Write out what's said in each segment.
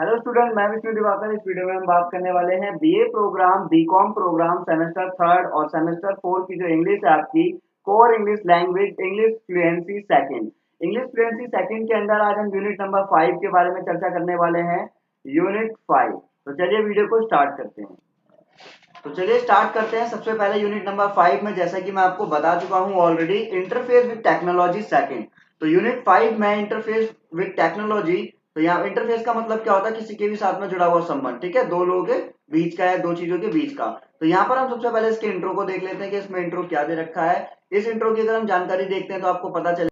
Hello student, मैं विष्णु दिवाकर। इस video में हम बात करने वाले हैं BA program, BCom program semester third और सेमेस्टर फोर की जो इंग्लिश है आपकी core English language, English fluency second. English fluency second के अंदर आज हम यूनिट नंबर 5 के बारे में चर्चा करने वाले हैं। यूनिट 5। तो चलिए वीडियो को स्टार्ट करते हैं। सबसे पहले यूनिट नंबर 5 में, जैसा कि मैं आपको बता चुका हूं already, interface with technology second. तो यूनिट 5 में इंटरफेस विद टेक्नोलॉजी। तो यहाँ इंटरफेस का मतलब क्या होता है? किसी के भी साथ में जुड़ा हुआ संबंध, ठीक है, दो लोगों के बीच का या दो चीजों के बीच का। तो यहाँ पर हम सबसे पहले इसके इंट्रो को देख लेते हैं कि इसमें इंट्रो क्या दे रखा है। इस इंट्रो की अगर हम जानकारी देखते हैं तो आपको पता चले।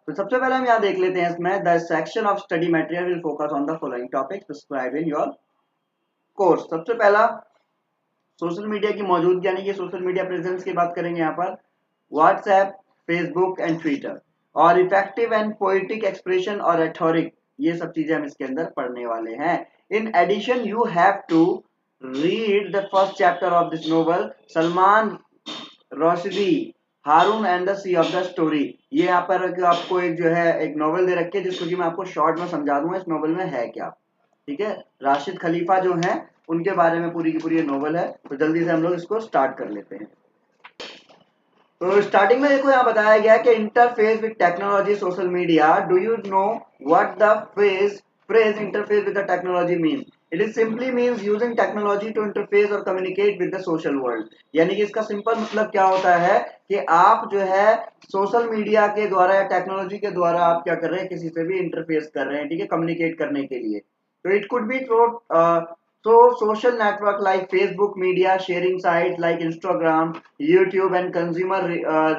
तो सबसे पहले हम यहाँ देख लेते हैं, इसमें the section of study material will focus on the following topics prescribe in your course. सबसे पहला सोशल मीडिया की मौजूदगी, यानी कि सोशल मीडिया प्रेजेंस की बात करेंगे यहाँ पर। व्हाट्सएप, फेसबुक एंड ट्विटर, और इफेक्टिव एंड पोएटिक एक्सप्रेशन और रेटोरिक, ये सब चीजें हम इसके अंदर पढ़ने वाले हैं। In addition you have to read the first chapter of this novel, Salman Rushdie, Haroun and the sea of the story. ये यहाँ पर आपको एक जो है एक नोवेल दे रखी है, जिसको कि मैं आपको शॉर्ट में समझा दूंगा इस नोवेल में है क्या। ठीक है, राशिद खलीफा जो है उनके बारे में पूरी की पूरी ये नोवेल है। तो जल्दी से हम लोग इसको स्टार्ट कर लेते हैं। तो स्टार्टिंग में देखो यहाँ बताया गया है कि interface with technology social media. Do you know what the phrase interface with the technology mean? It is simply means using technology to interface और communicate with the social world. यानी कि इसका सिंपल मतलब क्या होता है कि आप जो है सोशल मीडिया के द्वारा या टेक्नोलॉजी के द्वारा आप क्या कर रहे हैं, किसी से भी इंटरफेस कर रहे हैं, ठीक है, कम्युनिकेट करने के लिए। So it could be through social network like Facebook, media sharing sites like Instagram, YouTube, and consumer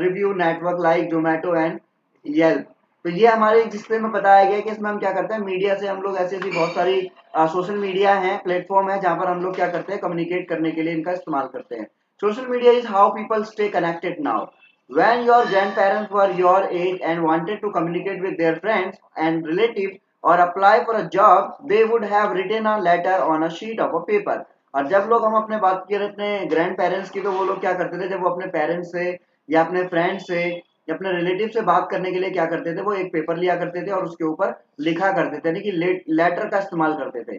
review network like Zomato and Yelp। तो ये हमारे जिसपे में बताया गया है कि इसमें हम क्या करते हैं, मीडिया से हम लोग ऐसी ऐसी बहुत सारी सोशल मीडिया है, प्लेटफॉर्म है, जहां पर हम लोग क्या करते हैं, कम्युनिकेट करने के लिए इनका इस्तेमाल करते हैं। Social media is how people stay connected now. When your grandparents were your age and wanted to communicate with their friends and relatives or apply for a job, they would have written a letter on a sheet of a paper। और जब लोग हम अपने बात करें अपने grand parents की, तो वो लोग क्या करते थे, जब वो अपने पेरेंट्स से या अपने फ्रेंड्स से या अपने रिलेटिव से बात करने के लिए क्या करते थे, वो एक पेपर लिया करते थे और उसके ऊपर लिखा करते थे, यानी कि लेटर का इस्तेमाल करते थे।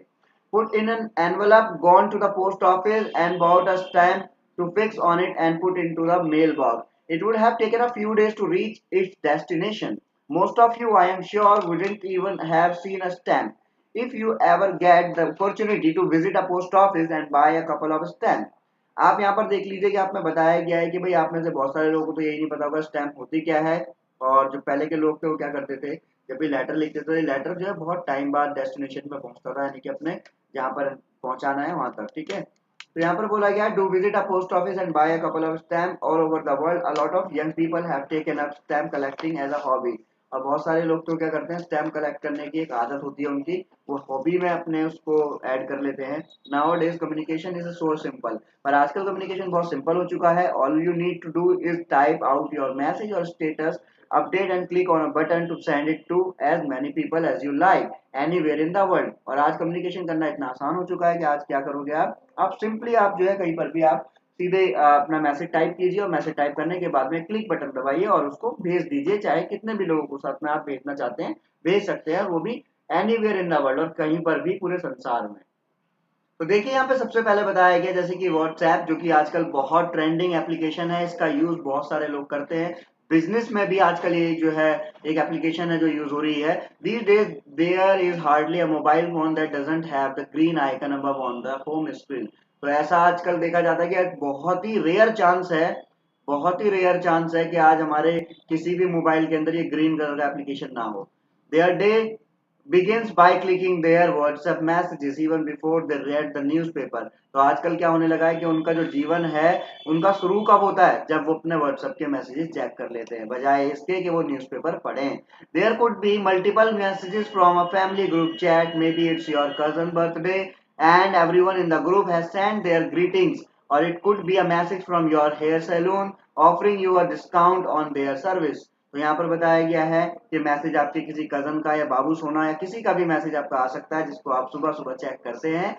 Put in an envelope, gone to the post office and bought a stamp to fix on it and put into the mailbox. It would have taken a few days to reach its destination. Most of you, I am sure, wouldn't even have seen a stamp. If you ever get the opportunity to visit a post office and buy a couple of stamps। आप यहाँ पर देख लीजिए कि आप में बताया गया है कि भाई आप में से बहुत सारे लोगों को तो यही नहीं पता होगा स्टैम्प होती क्या है। और जो पहले के लोग थे वो क्या करते थे, जब भी लेटर लिखते थे, लेटर जो है बहुत टाइम बाद डेस्टिनेशन पे पहुंचता था, यानी कि अपने जहाँ पर पहुंचाना है वहां तक, ठीक है। तो यहाँ पर बोला गया do visit a post office and buy a couple of stamp all over the world. A lot of young people have taken up stamp collecting as a hobby. और बहुत सारे लोग तो क्या करते हैं, स्टैम्प कलेक्ट करने की एक आदत होती है उनकी, वो हॉबी में अपने उसको ऐड कर लेते हैं। Now days communication is so simple. पर आजकल कम्युनिकेशन बहुत सिंपल हो चुका है। All you need to do is type out your message और status update and click on a button to send it to as many people as you like anywhere in the world। और आज communication करना इतना आसान हो चुका है कि आज क्या करोगे आप सिंपली आप जो है कहीं पर भी आप सीधे अपना मैसेज टाइप कीजिए और मैसेज टाइप करने के बाद में क्लिक बटन दबाइए और उसको भेज दीजिए। चाहे कितने भी लोगों को साथ में आप भेजना चाहते हैं भेज सकते हैं, वो भी एनीवेयर इन द वर्ल्ड, और कहीं पर भी पूरे संसार में। तो देखिए यहाँ पे सबसे पहले बताया गया जैसे कि व्हाट्सएप, जो कि आजकल बहुत ट्रेंडिंग एप्लीकेशन है, इसका यूज बहुत सारे लोग करते हैं। बिजनेस में भी आजकल ये जो है एक एप्लीकेशन है जो यूज हो रही है। These days there is hardly a mobile phone that doesn't have the green icon above on the home screen. तो ऐसा आजकल देखा जाता है कि बहुत ही रेयर चांस है, बहुत ही रेयर चांस है कि आज हमारे किसी भी मोबाइल के अंदर ये ग्रीन कलर का एप्लीकेशन ना हो। Their day begins by clicking their WhatsApp messages even before they read the newspaper। तो आजकल क्या होने लगा है कि उनका जो जीवन है उनका शुरू कब होता है, जब वो अपने WhatsApp के मैसेजेस चेक कर लेते हैं, बजाय इसके कि वो न्यूज़पेपर पढ़ें। There could be multiple messages from a family group chat, maybe it's your cousin birthday and everyone in the group has sent their greetings, or it could be a message from your hair salon offering you a discount on their service। तो यहाँ पर बताया गया है कि message आपके किसी cousin का या बाबू सोना या किसी का भी मैसेज आपका आ सकता है, जिसको आप सुबह सुबह चेक करते हैं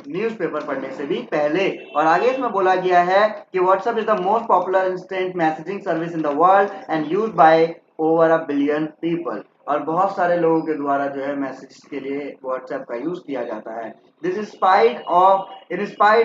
न्यूज़पेपर पढ़ने से भी पहले। और आगे इसमें बोला गया है कि WhatsApp is the most popular instant messaging service in the world and used by over a billion people. और बहुत सारे लोगों के द्वारा जो है मैसेज के लिए व्हाट्सएप का यूज किया जाता है। This is spite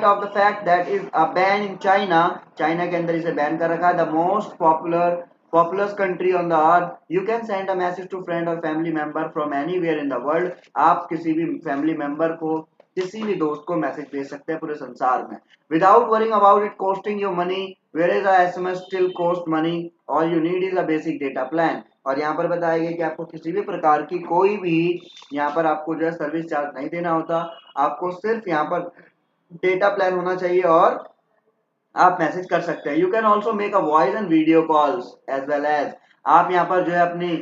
of the fact that is a ban in China, China के अंदर इसे बैन कर रखा है, the most popular country on the earth. You can send a message to friend और family member from anywhere in the world. आप किसी भी फैमिली मेंबर को, किसी भी दोस्त को मैसेज भेज सकते हैं पूरे संसार में, without worrying about it costing you money, where is SMS still cost money, all you need is a basic data plan. और यहाँ पर बताया गया कि आपको किसी भी प्रकार की कोई भी यहाँ पर आपको जो है सर्विस चार्ज नहीं देना होता, आपको सिर्फ यहाँ पर डेटा प्लान होना चाहिए और आप मैसेज कर सकते हैं। You can also make a voice and video calls as well as, आप यहाँ पर जो है अपनी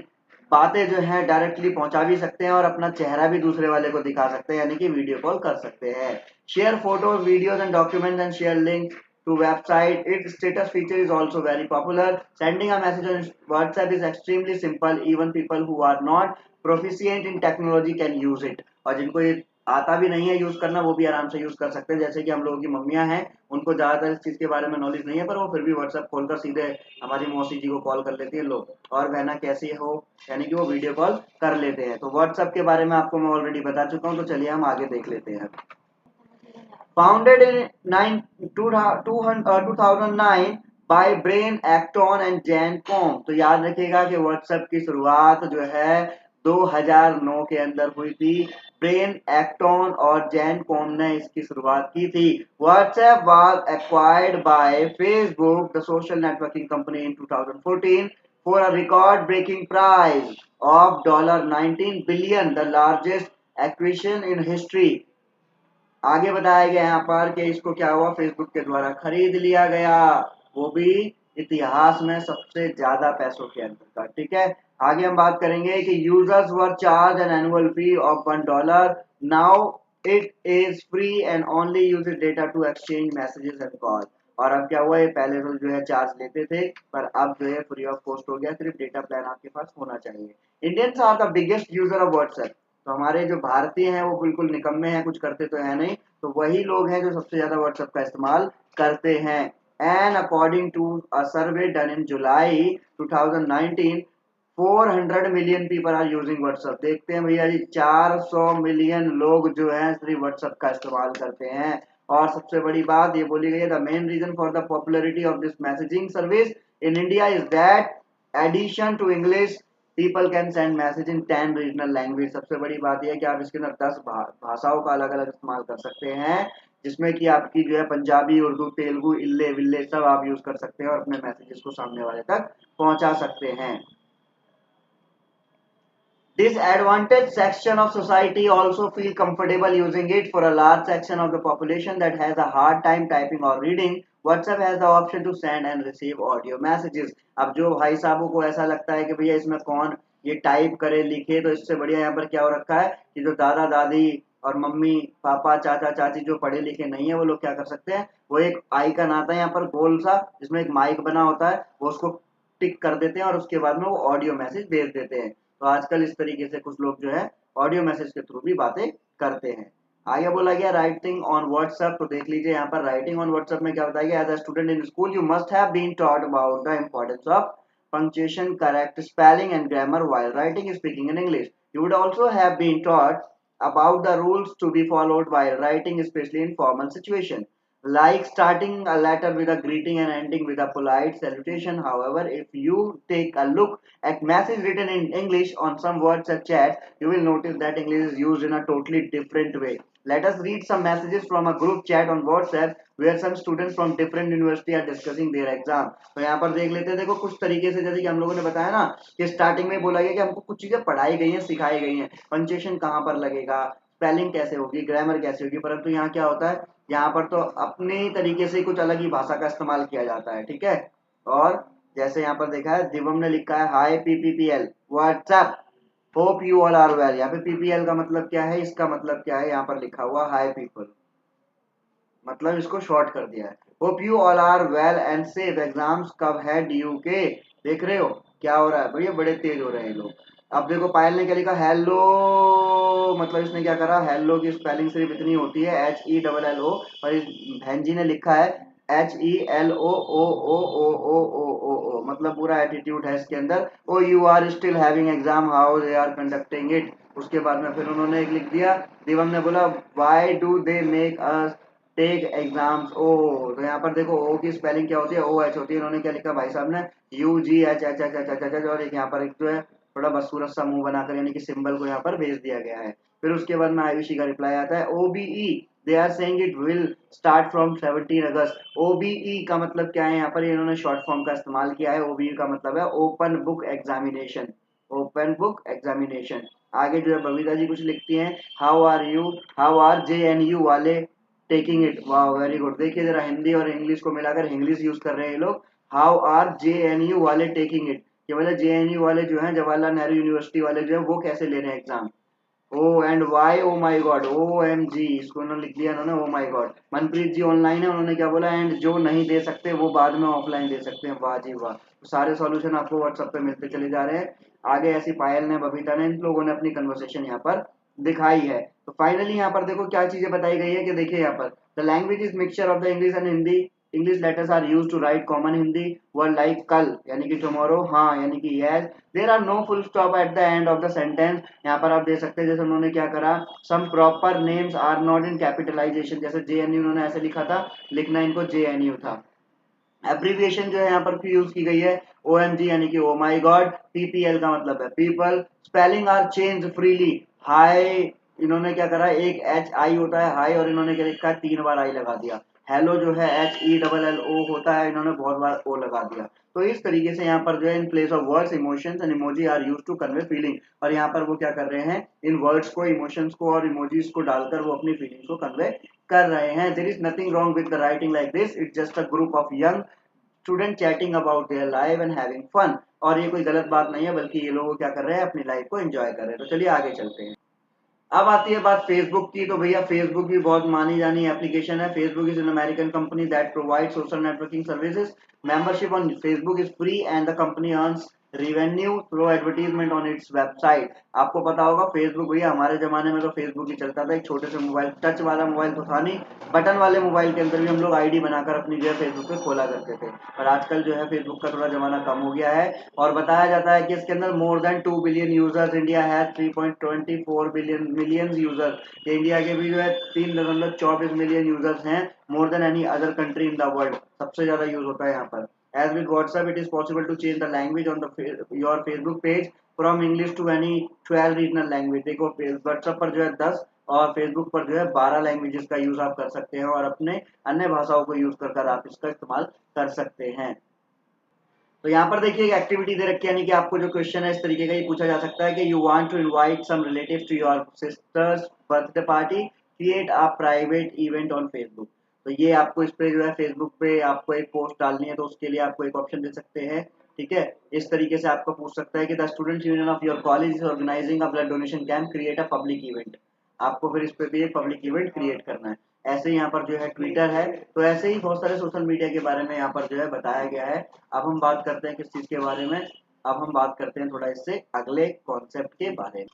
बातें जो है डायरेक्टली पहुंचा भी सकते हैं और अपना चेहरा भी दूसरे वाले को दिखा सकते हैं, यानी कि वीडियो कॉल कर सकते हैं। Share photos videos and documents and share link to website. Its status feature is also very popular. Sending a message on WhatsApp is extremely simple. Even people who are not proficient in technology can use it. और जिनको ये आता भी नहीं है use करना, वो भी आराम से यूज कर सकते हैं। जैसे कि हम लोगों की मम्मियां हैं, उनको ज्यादातर इस चीज के बारे में नॉलेज नहीं है, पर वो फिर भी व्हाट्सएप खोलकर सीधे हमारी मौसी जी को कॉल कर लेती है लोग, और बहना कैसी हो, यानी कि वो वीडियो कॉल कर लेते हैं। तो व्हाट्सएप के बारे में आपको मैं ऑलरेडी बता चुका हूँ, तो चलिए हम आगे देख लेते हैं। Founded in 2009 by Brian Acton and Jan Koum। तो याद रखिएगा कि व्हाट्सएप की शुरुआत जो है 2009 के अंदर हुई थी। ब्रेन एक्टोन और जैन कॉम ने इसकी शुरुआत की थी। WhatsApp was acquired by Facebook, the social networking company, in 2014 for a record breaking price of $19 billion, the largest acquisition in history। आगे बताया गया यहाँ पर कि इसको क्या हुआ, फेसबुक के द्वारा खरीद लिया गया, वो भी इतिहास में सबसे ज्यादा पैसों के अंदर का। ठीक है, आगे हम बात करेंगे कि users were charge an annual fee of $1। Now it is free and only use data to exchange messages and call. और अब क्या हुआ, ये पहले तो जो है चार्ज लेते थे, पर अब जो है फ्री ऑफ कॉस्ट हो गया, सिर्फ डेटा प्लान आपके पास होना चाहिए। Indians are the biggest user of WhatsApp. तो हमारे जो भारतीय हैं वो बिल्कुल निकम्मे हैं, कुछ करते तो है नहीं, तो वही लोग हैं जो सबसे ज्यादा व्हाट्सएप का इस्तेमाल करते हैं। And according to a survey done in July 2019, 400 million people are using WhatsApp. देखते हैं भैया जी, 400 मिलियन लोग जो है सिर्फ व्हाट्सएप का इस्तेमाल करते हैं। और सबसे बड़ी बात ये बोली गई है, the main reason for the popularity of this messaging service in India is that addition to English people can send message in 10 regional language. सबसे बड़ी बात यह है कि आप इसके अंदर 10 भाषाओं का अलग अलग इस्तेमाल कर सकते हैं, जिसमें कि आपकी जो है पंजाबी, उर्दू, तेलुगु, इल्ले विल्ले सब आप यूज कर सकते हैं और अपने मैसेजेस को सामने वाले तक पहुंचा सकते हैं। Disadvantaged section of society also feel comfortable using it. For a large section of the population that has a hard time typing or reading, WhatsApp has the option to send and receive audio messages। अब जो भाई साहबों को ऐसा लगता है कि भैया इसमें कौन ये टाइप करे लिखे, तो इससे बढ़िया यहाँ पर क्या हो रखा है कि जो दादा दादी और मम्मी पापा चाचा चाची जो पढ़े लिखे नहीं है, वो लोग क्या कर सकते हैं, वो एक आइकन आता है यहाँ पर गोल सा, जिसमें एक माइक बना होता है, वो उसको टिक कर देते हैं और उसके बाद में वो ऑडियो मैसेज भेज देते हैं। तो आजकल इस तरीके से कुछ लोग जो है ऑडियो मैसेज के थ्रू भी बातें करते हैं। आगे बोला गया राइटिंग ऑन व्हाट्सएप। तो देख लीजिए यहाँ पर राइटिंग ऑन व्हाट्सएप में क्या बताया गया, as a student in school you must have been taught about the importance of punctuation, correct spelling and grammar while writing and speaking in English. You would also have been taught about the rules to be followed while writing, especially in formal situation, like starting a letter with a greeting and ending with a polite salutation. However, if you take a look at message written in English on some WhatsApp chat, you will notice that English is used in a totally different way. Let us read some messages from a group chat on WhatsApp where some students from different university are discussing their exam। तो यहाँ पर देख लेते हैं, देखो कुछ तरीके से, जैसे कि हम लोगों ने बताया ना कि स्टार्टिंग में बोला गया कि हमको कुछ चीजें पढ़ाई गई हैं, सिखाई गई हैं, पंक्चुएशन कहाँ पर लगेगा, स्पेलिंग कैसे होगी, ग्रामर कैसे होगी, परंतु यहाँ क्या होता है, यहाँ पर तो अपने तरीके से कुछ अलग ही भाषा का इस्तेमाल किया जाता है। ठीक है, और जैसे यहाँ पर देखा है, दिवम ने लिखा है hi PPPL WhatsApp, hope you all are well. यहाँ पे PPL का मतलब क्या है, इसका मतलब क्या है, यहाँ पर लिखा हुआ हाई पीपल, मतलब इसको शॉर्ट कर दिया है। Hope you all are well and safe, exams कब है DU के। देख रहे हो क्या हो रहा है भैया, बड़े तेज हो रहे हैं लोग। अब देखो पायल ने क्या लिखा, हेलो, मतलब इसने क्या करा, हेलो की स्पेलिंग सिर्फ इतनी होती है HELLO, और इस बहन जी ने लिखा है HELOOOOOOOO मतलब पूरा एटीट्यूड है इसके अंदर। Oh you are still having exam, how they are conducting it. उसके बाद में फिर उन्होंने एक लिख दिया, दिवम ने बोला why do they make us take exams oh. तो यहाँ पर देखो ओ की स्पेलिंग क्या होती है, ओ एच होती है। इन्होंने क्या लिखा भाई साहब ने, UGHHHHH, और एक यहाँ पर एक जो है थोड़ा बदसूरत सा मुंह बनाकर यानी कि सिंबल को यहाँ पर भेज दिया गया है। फिर उसके बाद में आयुषी का रिप्लाई आता है OBE they are saying it will start from 17 August. OBE का मतलब क्या है, यहाँ पर इन्होंने शॉर्ट फॉर्म का इस्तेमाल किया है। OBE का मतलब है open book examination, open book examination. आगे जो है बबीता जी कुछ लिखती हैं, हाउ आर JNU वाले टेकिंग इट। वाह वेरी गुड। देखिए जरा हिंदी और इंग्लिश को मिलाकर इंग्लिश यूज कर रहे हैं ये लोग। हाउ आर JNU वाले टेकिंग इट, ये मतलब JNU वाले जो है जवाहरलाल नेहरू यूनिवर्सिटी वाले जो है वो कैसे ले रहे हैं exam. O and Y, O my god, OMG, इसको उन्होंने लिख दिया इन्होंने O my god. Manpreet ji online है, उन्होंने क्या बोला, एंड जो नहीं दे सकते वो बाद में ऑफलाइन दे सकते हैं। वाह जी वाह। तो सारे सॉल्यूशन आपको व्हाट्सएप पे मिलते चले जा रहे हैं। आगे ऐसी पायल ने, बबीता ने, इन लोगों ने अपनी कन्वर्सेशन यहाँ पर दिखाई है। तो फाइनली यहाँ पर देखो क्या चीजें बताई गई है कि देखिए यहाँ पर the language is mixture of the English and Hindi. English letters are use to write common Hindi word like kal यानी कि टुमारो, हाँ यानी कि yes. There are no full stop at the end of the sentence. यहाँ पर आप देख सकते हैं जैसे उन्होंने क्या करा, some proper names are not in capitalization, जैसे JNU उन्होंने ऐसे लिखा था, लिखना इनको JNU था। एब्रीविएशन जो है यहाँ पर यूज की गई है OMG यानी कि ओ माई गॉड। PPL का मतलब है people. Spelling are change freely, high इन्होंने क्या करा, एक HI होता है हाई, और इन्होंने क्या लिखा है 3 बार आई लगा दिया। हेलो जो है HELLO होता है, इन्होंने बहुत बार O लगा दिया। तो इस तरीके से यहाँ पर जो है in place of words emotions and emoji are used to convey feeling, और यहाँ पर वो क्या कर रहे हैं, इन वर्ड्स को, इमोशंस को और इमोजीज को डालकर वो अपनी फीलिंग्स को कन्वे कर रहे हैं। There is nothing wrong with the writing like this, it's just a group of young student chatting about their life and having fun. और ये कोई गलत बात नहीं है, बल्कि ये लोग क्या कर रहे हैं, अपनी लाइफ को एंजॉय कर रहे हैं। तो चलिए आगे चलते हैं। अब आती है बात फेसबुक की। तो भैया फेसबुक भी बहुत मानी जानी एप्लीकेशन है। Facebook is an American company that provide social networking services. Membership on Facebook is free and the company earns revenue through advertisement on its website. आपको पता होगा फेसबुक, भैया हमारे जमाने में तो फेसबुक ही चलता था। एक छोटे से मोबाइल, टच वाला मोबाइल तो था नहीं, बटन वाले मोबाइल के अंदर भी हम लोग आईडी बनाकर अपनी जो है फेसबुक पे खोला करते थे। पर आजकल जो है फेसबुक का थोड़ा जमाना कम हो गया है, और बताया जाता है कि इसके अंदर more than 2 billion users, India has 3.24 million users. India के भी जो है 3.24 मिलियन यूजर्स हैं, more than any other country in the world, सबसे ज्यादा यूज होता है यहाँ पर। As with WhatsApp, it is possible to change the language on your Facebook page from English to any 12 regional language। देखो WhatsApp पर जो है 10 और Facebook पर जो है 12 लैंग्वेजेस का यूज आप कर सकते हैं, और अपने अन्य भाषाओं को यूज कर आप इसका इस्तेमाल कर सकते हैं। तो यहाँ पर देखिए एक एक्टिविटी दे रखी है, यानी कि आपको जो क्वेश्चन है इस तरीके का ये पूछा जा सकता है कि you want to invite some relatives to your sister's birthday party, create a private event on Facebook. तो ये आपको इस पे जो है फेसबुक पे आपको एक पोस्ट डालनी है, तो उसके लिए आपको एक ऑप्शन दे सकते हैं। ठीक है, इस तरीके से आपको पूछ सकता है कि the student union of your college is organising a blood donation camp, create a public event. आपको फिर इस पे भी एक पब्लिक इवेंट क्रिएट करना है। ऐसे ही यहाँ पर जो है ट्विटर है। तो ऐसे ही बहुत सारे सोशल मीडिया के बारे में यहाँ पर जो है बताया गया है। अब हम बात करते हैं किस चीज के बारे में, अब हम बात करते हैं थोड़ा इससे अगले कॉन्सेप्ट के बारे में।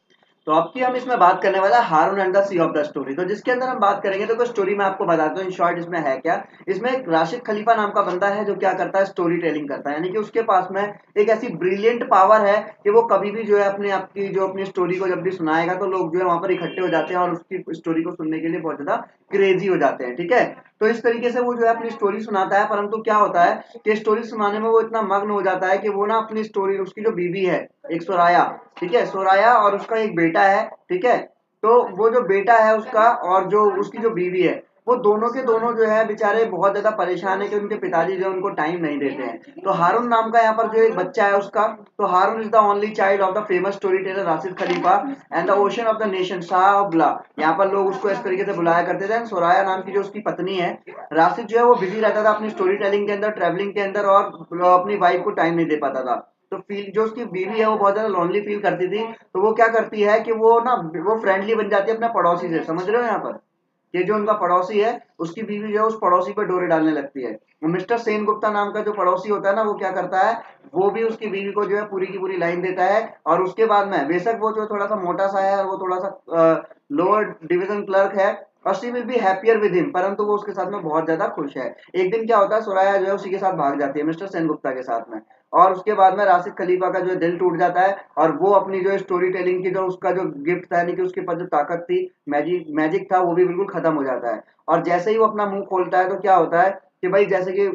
तो अब की हम इसमें बात करने वाला Haroun and the sea of the story. तो जिसके अंदर हम बात करेंगे, तो कोई स्टोरी मैं आपको बताता हूँ इन शॉर्ट इसमें है क्या। इसमें एक राशिद खलीफा नाम का बंदा है जो क्या करता है, स्टोरी टेलिंग करता है, यानी कि उसके पास में एक ऐसी ब्रिलियंट पावर है कि वो कभी भी जो है अपनी स्टोरी को जब भी सुनाएगा तो लोग जो है वहां पर इकट्ठे हो जाते हैं और उसकी स्टोरी को सुनने के लिए बहुत ज्यादा क्रेजी हो जाते हैं। ठीक है, तो इस तरीके से वो जो है अपनी स्टोरी सुनाता है, परंतु क्या होता है कि स्टोरी सुनाने में वो इतना मग्न हो जाता है कि वो ना अपनी स्टोरी, उसकी जो बीवी है एक सोराया, ठीक है, सोराया और उसका एक बेटा है। ठीक है, तो वो जो बेटा है उसका और जो उसकी जो बीवी है, वो दोनों के दोनों जो है बेचारे बहुत ज्यादा परेशान है कि उनके पिताजी जो है उनको टाइम नहीं देते हैं। तो हारून नाम का यहाँ पर जो एक बच्चा है उसका, तो Haroun is the only child of the famous story teller Rashid Khalifa and the ocean of the nation Shahbala. यहाँ पर लोग उसको इस तरीके से बुलाया करते थे। सोराया नाम की जो उसकी पत्नी है, राशिद जो है वो बिजी रहता था अपनी स्टोरी टेलिंग के अंदर, ट्रेवलिंग के अंदर, और अपनी वाइफ को टाइम नहीं दे पाता था। तो फील जो उसकी बीवी है वो बहुत ज्यादा लोनली फील करती थी। तो वो क्या करती है कि वो फ्रेंडली बन जाती है अपने पड़ोसी से, समझ रहे हो यहाँ पर, ये जो उनका पड़ोसी है उसकी बीवी जो है उस पड़ोसी पर डोरे डालने लगती है। मिस्टर सेन गुप्ता नाम का जो पड़ोसी होता है ना, वो क्या करता है, वो भी उसकी बीवी को जो है पूरी की पूरी लाइन देता है। और उसके बाद में बेशक वो जो थोड़ा सा मोटा सा है और वो थोड़ा सा लोअर डिवीजन क्लर्क है, और she will be happier with him, परंतु वो उसके साथ में बहुत ज्यादा खुश है। एक दिन क्या होता है, सुराया जो है उसी के साथ भाग जाती है मिस्टर सेनगुप्ता के साथ में, और उसके बाद में राशिद खलीफा का जो है दिल टूट जाता है, और वो अपनी जो स्टोरी टेलिंग की जो उसका जो गिफ्ट था, यानी कि उसके पास जो ताकत थी, मैजिक था, वो भी बिल्कुल खत्म हो जाता है। और जैसे ही वो अपना मुंह खोलता है तो क्या होता है कि भाई जैसे कि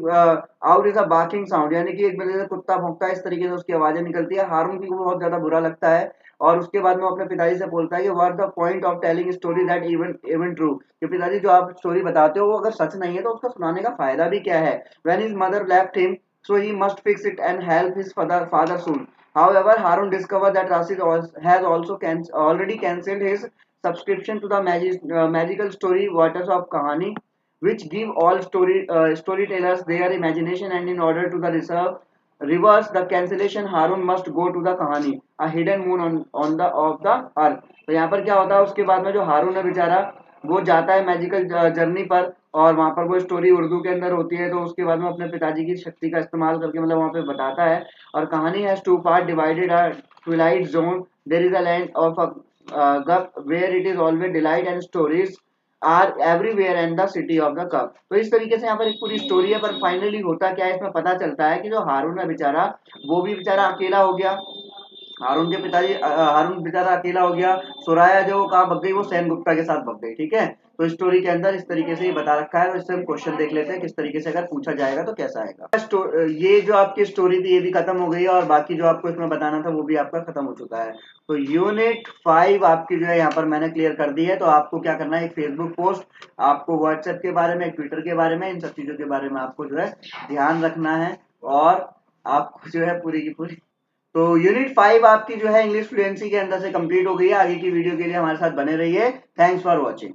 out is a barking sound, यानी कि एक वजह से कुत्ता भौंकता है, इस तरीके से उसकी आवाजें निकलती है। हारून की को बहुत ज्यादा बुरा लगता है, और उसके बाद में वो अपने पिताजी से बोलता है कि what the point of telling story that even even true, कि पिताजी जो आप स्टोरी बताते हो वो अगर सच नहीं है तो उसका सुनाने का फायदा भी क्या है। When his mother left him so he must fix it and help his father soon. However, Harun discovered that Rashid has also already cancelled his subscription to the magical story Waters of Kahani, which give all storytellers their imagination, and in order to the reverse the cancellation, Harun must go to the Kahani, a hidden moon on the of the earth. तो यहाँ पर क्या होता है, उसके बाद में जो हारून है बेचारा, वो जाता है मैजिकल जर्नी पर, और वहां पर वो स्टोरी उर्दू के अंदर होती है, तो उसके बाद में अपने पिताजी की शक्ति का इस्तेमाल करके मतलब वहां पे बताता है। और कहानी has two part divided a twilight zone, there is a land of a Gup where it is always delight and stories are everywhere and the city of the cup. तो इस तरीके से यहाँ पर एक पूरी स्टोरी है, पर फाइनली होता क्या है, इसमें पता चलता है कि जो हारून है बेचारा, वो भी बेचारा अकेला हो गया। हारून बेचारा अकेला हो गया। सुराया जो कहाँ भग गई, वो सेन गुप्ता के साथ भग गई। ठीक है, तो स्टोरी के अंदर इस तरीके से ये बता रखा है। तो इससे हम क्वेश्चन देख लेते हैं किस तरीके से अगर पूछा जाएगा तो कैसा आएगा। ये जो आपकी स्टोरी थी ये भी खत्म हो गई है, और बाकी जो आपको इसमें बताना था वो भी आपका खत्म हो चुका है। तो यूनिट 5 आपकी जो है यहाँ पर मैंने क्लियर कर दी है। तो आपको क्या करना है, एक फेसबुक पोस्ट, आपको व्हाट्सएप के बारे में, ट्विटर के बारे में, इन सब चीजों के बारे में आपको जो है ध्यान रखना है, और आपको जो है पूरी की पूरी। तो यूनिट 5 आपकी जो है इंग्लिश फ्लुएंसी के अंदर से कंप्लीट हो गई है। आगे की वीडियो के लिए हमारे साथ बने रहिए। Thanks for watching.